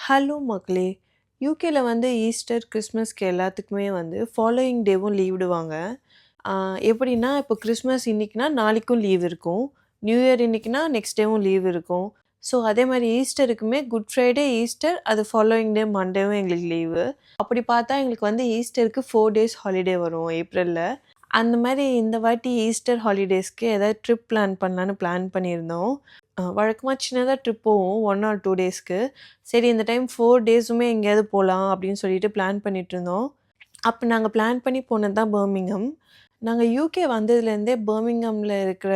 Hello மக்களே! யூகேல வந்து ஈஸ்டர், கிறிஸ்மஸ்க்கு எல்லாத்துக்குமே வந்து ஃபாலோயிங் டேவும் லீவ் விடுவாங்க. ஆ எப்படின்னா, இப்போ கிறிஸ்மஸ் இன்னைக்குனா நாளைக்கும் லீவ் இருக்கும். நியூ இயர் இன்னைக்குனா நெக்ஸ்ட் டேவும் லீவ் இருக்கும். ஸோ அதேமாரி ஈஸ்டருக்குமே குட் ஃப்ரைடே, ஈஸ்டர் அது ஃபாலோயிங் டே மண்டேவும் எங்களுக்கு லீவு. அப்படி பார்த்தா எங்களுக்கு வந்து ஈஸ்டருக்கு 4 டேஸ் ஹாலிடே வரும் ஏப்ரல்ல. அந்த மாரி இந்த வாட்டி ஈஸ்டர் ஹாலிடேஸ்க்கு ஏதாவது ட்ரிப் பிளான் பண்ணலான்னு பிளான் பண்ணியிருந்தோம். வழக்கமா சின்னதா ட்ரிப் போவோம் 1 ஆர் 2 டேஸ்க்கு. சரி இந்த டைம் 4 டேஸுமே எங்கேயாவது போலாம் அப்படின்னு சொல்லிட்டு பிளான் பண்ணிட்டுருந்தோம். அப்ப நாங்க பிளான் பண்ணி போனது தான் பர்மிங்ஹாம். நாங்க யூகே வந்ததுலேருந்தே பர்மிங்ஹாம்ல இருக்கிற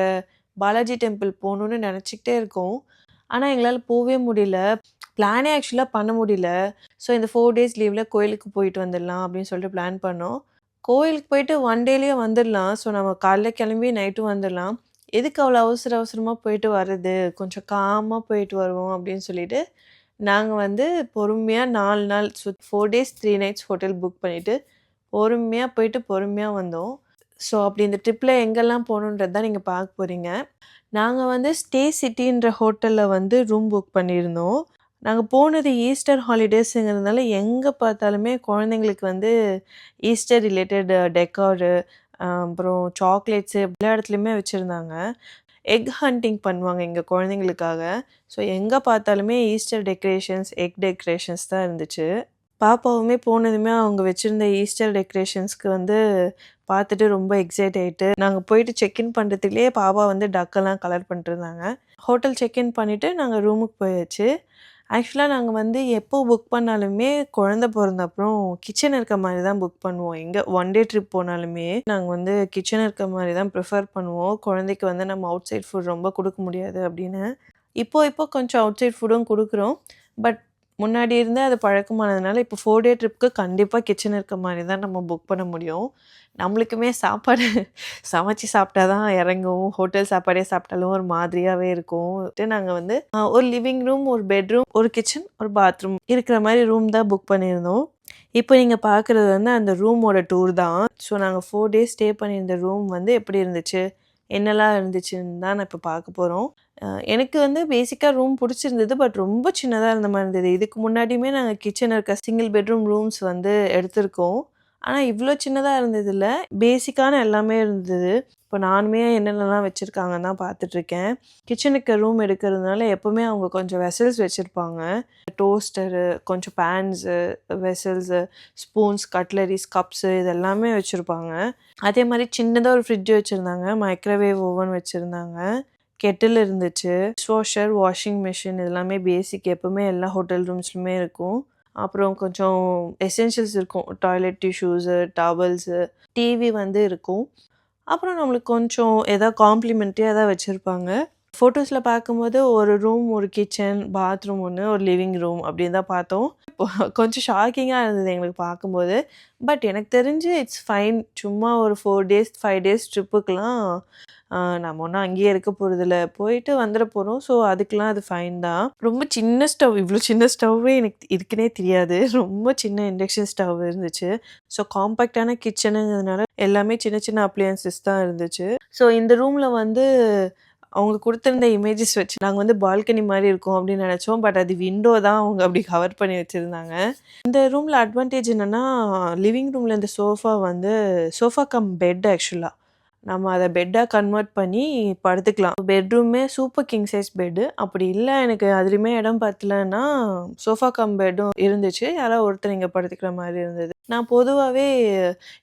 பாலாஜி டெம்பிள் போணும்னு நெனச்சுக்கிட்டே இருக்கோம். ஆனா எங்களால போவே முடியல. பிளானே ஆக்சுவலா பண்ண முடியல. ஸோ இந்த 4 டேஸ் லீவ்ல கோயிலுக்கு போயிட்டு வந்துடலாம் அப்படின்னு சொல்லிட்டு பிளான் பண்ணோம். கோயிலுக்கு போயிட்டு 1 டேலயே வந்துடலாம். ஸோ நம்ம காலைல கிளம்பி நைட்டும் வந்துடலாம். எதுக்கு அவ்வளோ அவசர அவசரமா போயிட்டு வர்றது? கொஞ்சம் காமா போயிட்டு வருவோம் அப்படின்னு சொல்லிட்டு, நாங்க வந்து பொறுமையா 4 நாள் 4 டேஸ் 3 நைட்ஸ் ஹோட்டல் புக் பண்ணிட்டு, பொறுமையா போயிட்டு பொறுமையா வந்தோம். ஸோ அப்படி இந்த ட்ரிப்ல எங்கெல்லாம் போணுன்றது தான் நீங்க பார்க்க போறீங்க. நாங்க வந்து ஸ்டே சிட்டின்ற ஹோட்டல்ல வந்து ரூம் புக் பண்ணியிருந்தோம். நாங்க போனது ஈஸ்டர் ஹாலிடேஸுங்கிறதுனால எங்க பார்த்தாலுமே குழந்தைங்களுக்கு வந்து ஈஸ்டர் ரிலேட்டட் டெக்காரு, அப்புறம் சாக்லேட்ஸு எல்லா இடத்துலயுமே வச்சிருந்தாங்க. எக் ஹண்டிங் பண்ணுவாங்க எங்க குழந்தைங்களுக்காக. ஸோ எங்க பார்த்தாலுமே ஈஸ்டர் டெக்கரேஷன்ஸ், எக் டெக்கரேஷன்ஸ் தான் இருந்துச்சு. பாப்பாவுமே போனதுமே அவங்க வச்சிருந்த ஈஸ்டர் டெக்கரேஷன்ஸ்க்கு வந்து பார்த்துட்டு ரொம்ப எக்ஸைட் ஆயிட்டு, நாங்க போயிட்டு செக்இன் பண்றதுக்குள்ளயே பாப்பா வந்து டக்கெல்லாம் கலர் பண்ணிட்டுருந்தாங்க. ஹோட்டல் செக்இன் பண்ணிட்டு நாங்க ரூமுக்கு போயாச்சு. ஆக்சுவலா நாங்க வந்து எப்போ புக் பண்ணாலுமே குழந்தை பொறந்த அப்புறம் கிச்சன் இருக்க மாரி தான் புக் பண்ணுவோம். எங்க ஒன் டே ட்ரிப் போனாலுமே நாங்க வந்து கிச்சன் இருக்க மாரி தான் ப்ரிஃபர் பண்ணுவோம். குழந்தைக்கு வந்து நம்ம அவுட் சைட் ஃபுட் ரொம்ப குடுக்க முடியாது அப்படின்னு. இப்போ கொஞ்சம் அவுட் சைட் ஃபுட்டும் குடுக்குறோம். பட் முன்னாடி இருந்தே அது பழக்கமானதுனால, இப்போ 4 டே ட்ரிப்க்கு கண்டிப்பா கிச்சன் இருக்க மாரி தான் நம்ம புக் பண்ண முடியும். நம்மளுக்குமே சாப்பாடு சமைச்சு சாப்பிட்டா தான் இறங்கும். ஹோட்டல் சாப்பாடே சாப்பிட்டாலும் ஒரு மாதிரியாவே இருக்கும். நாங்க வந்து ஒரு லிவிங் ரூம், ஒரு பெட்ரூம், ஒரு கிச்சன், ஒரு பாத்ரூம் இருக்கிற மாரி ரூம் தான் புக் பண்ணியிருந்தோம். இப்போ நீங்க பார்க்குறது வந்து அந்த ரூமோட டூர் தான். ஸோ நாங்க 4 டேஸ் ஸ்டே பண்ணியிருந்த ரூம் வந்து எப்படி இருந்துச்சு? என்னலாம் இருந்துச்சுன்னு தான் நான் இப்போ பார்க்க போறோம். எனக்கு வந்து பேசிக்கா ரூம் புடிச்சிருந்தது. பட் ரொம்ப சின்னதா இருந்த மாரி இருந்தது. இதுக்கு முன்னாடியுமே நாங்க கிச்சன் இருக்க சிங்கிள் பெட்ரூம் ரூம்ஸ் வந்து எடுத்திருக்கோம். ஆனா இவ்ளோ சின்னதா இருந்ததில்ல. பேசிக்கான எல்லாமே இருந்தது. இப்போ நானுமே என்னென்னலாம் வச்சிருக்காங்கன்னு தான் பார்த்துட்ருக்கேன். கிச்சனுக்கு ரூம் எடுக்கிறதுனால எப்பவுமே அவங்க கொஞ்சம் வெசல்ஸ் வச்சிருப்பாங்க. டோஸ்டரு, கொஞ்சம் pans, vessels, spoons, cutleries, cups இது எல்லாமே வச்சிருப்பாங்க. அதே மாரி சின்னதா ஒரு ஃப்ரிட்ஜ் வச்சிருந்தாங்க. மைக்ரோவேவ் ஓவன் வச்சிருந்தாங்க. கெட்டில் இருந்துச்சு. டிஷ்வாஷர், வாஷிங் மிஷின் இது எல்லாமே பேசிக் எப்பவுமே எல்லா ஹோட்டல் ரூம்ஸ்லயுமே இருக்கும். அப்புறம் கொஞ்சம் எசென்ஷியல்ஸ் இருக்கும். டாய்லெட் டிஷ்யூஸு, டவல்ஸு, டிவி வந்து இருக்கும். அப்புறம் நம்மளுக்கு கொஞ்சம் ஏதாவது காம்ப்ளிமென்ட்ரியா ஏதாவது வச்சிருப்பாங்க. ஃபோட்டோஸ்ல பார்க்கும்போது ஒரு ரூம், ஒரு கிச்சன், பாத்ரூம் ஒண்ணு, ஒரு லிவிங் ரூம் அப்படின்னு தான் பார்த்தோம். கொஞ்சம் ஷாக்கிங்கா இருந்தது எங்களுக்கு பார்க்கும்போது. பட் எனக்கு தெரிஞ்சு இட்ஸ் ஃபைன். சும்மா ஒரு 4 டேஸ், 5 டேஸ் ட்ரிப்புக்குலாம் நம்ம ஒண்ணும் அங்கேயே இருக்க போறதில்ல. போயிட்டு வந்துற போறோம். ஸோ அதுக்கெல்லாம் அது ஃபைன் தான். ரொம்ப சின்ன ஸ்டவ், இவ்ளோ சின்ன ஸ்டவ்வே எனக்கு இருக்குன்னே தெரியாது. ரொம்ப சின்ன இண்டக்ஷன் ஸ்டவ் இருந்துச்சு. ஸோ காம்பேக்ட்டான கிச்சனுங்கிறதுனால எல்லாமே சின்ன சின்ன அப்ளையன்ஸஸ் தான் இருந்துச்சு. ஸோ இந்த ரூம்ல வந்து அவங்க குடுத்திருந்த இமேஜஸ் வச்சு நாங்க வந்து பால்கனி மாரி இருக்கும் அப்படின்னு நெனச்சோம். பட் அது விண்டோ தான் அவங்க அப்படி கவர் பண்ணி வச்சிருந்தாங்க. இந்த ரூம்ல அட்வான்டேஜ் என்னன்னா, லிவிங் ரூம்ல இந்த சோஃபா வந்து சோஃபா கம் பெட் ஆக்சுவலா. நம்ம அத பெட்டா கன்வெர்ட் பண்ணி படுத்துக்கலாம். பெட்ரூமே சூப்பர் கிங் சைஸ் பெட்டு. அப்படி இல்ல எனக்கு அதுலயுமே இடம் பத்தலன்னா, சோஃபா கம் பெட்டும் இருந்துச்சு. யாராவது ஒருத்தர் இங்க படுத்துக்கிற மாரி இருந்தது. நான் பொதுவாவே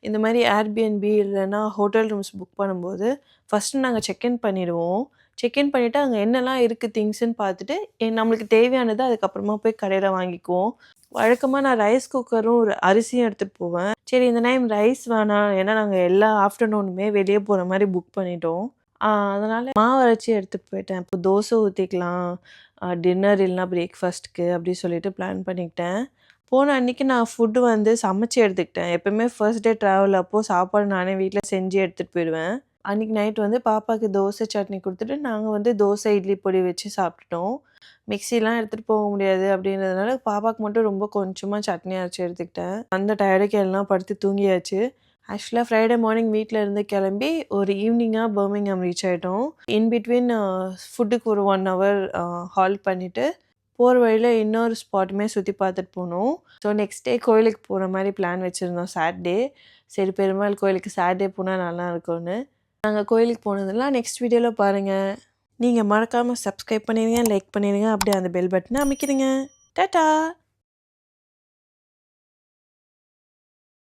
இந்த மாரி ஏர்பிஎன்பி இல்லன்னா ஹோட்டல் ரூம்ஸ் புக் பண்ணும்போது, ஃபர்ஸ்ட்டு நாங்க செக்இன் பண்ணிடுவோம். செக்இன் பண்ணிட்டு அங்க என்னலாம் இருக்கு திங்ஸ்ன்னு பார்த்துட்டு, நம்மளுக்கு தேவையானத அதுக்கப்புறமா போய் கடையில வாங்கிக்குவோம். வழக்கமா நான் ரைஸ் குக்கரும், ஒரு அரிசியும் எடுத்துட்டு போவேன். சரி இந்த டைம் ரைஸ் வேணாம். ஏன்னா நாங்க எல்லா ஆஃப்டர்நூனுமே வெளிய போற மாரி புக் பண்ணிட்டோம். அதனால மாவு அரைச்சு எடுத்துட்டு போயிட்டேன். இப்போ தோசை ஊத்திக்கலாம். டின்னர் இல்லனா பிரேக்ஃபாஸ்ட்க்கு அப்படி சொல்லிட்டு பிளான் பண்ணிக்கிட்டேன். போன அன்னைக்கு நான் ஃபுட் வந்து சமைச்சு எடுத்துக்கிட்டேன். எப்பவுமே ஃபர்ஸ்ட் டே ட்ராவல் அப்போ சாப்பாடு நானே வீட்ல செஞ்சு எடுத்துட்டு போயிடுவேன். அன்னைக்கு நைட் வந்து பாப்பாக்கு தோசை, சட்னி குடுத்துட்டு, நாங்க வந்து தோசை, இட்லி பொடி வச்சு சாப்பிட்டுட்டோம். மிக்ஸிலாம் எடுத்துட்டு போக முடியாது அப்படின்றதுனால, பாப்பாக்கு மட்டும் ரொம்ப கொஞ்சமா சட்னி அரைச்சு எடுத்துக்கிட்டேன். அந்த டயர்டுக்கு எல்லாம் படுத்து தூங்கியாச்சு. ஆக்சுவலா ஃப்ரைடே மார்னிங் வீட்ல இருந்து கிளம்பி, ஒரு ஈவினிங்கா பர்மிங்ஹாம் ரீச் ஆயிட்டோம். இன் பிட்வீன் ஃபுட்டுக்கு ஒரு 1 ஹவர் ஹால்ட் பண்ணிட்டு, போகிற வழியில் இன்னொரு ஸ்பாட்டுமே சுற்றி பார்த்துட்டு போனோம். ஸோ நெக்ஸ்ட் டே கோயிலுக்கு போகிற மாதிரி பிளான் வச்சுருந்தோம் சாட்டர்டே. சரி பெருமாள் கோயிலுக்கு சாட்டர்டே போனால் நல்லா இருக்கும்னு. நாங்கள் கோயிலுக்கு போனதெல்லாம் நெக்ஸ்ட் வீடியோவில் பாருங்கள். நீங்கள் மறக்காமல் சப்ஸ்கிரைப் பண்ணிடுங்க, லைக் பண்ணிடுங்க, அப்படியே அந்த பெல் பட்டனை அமைக்கிடுங்க. டாட்டா.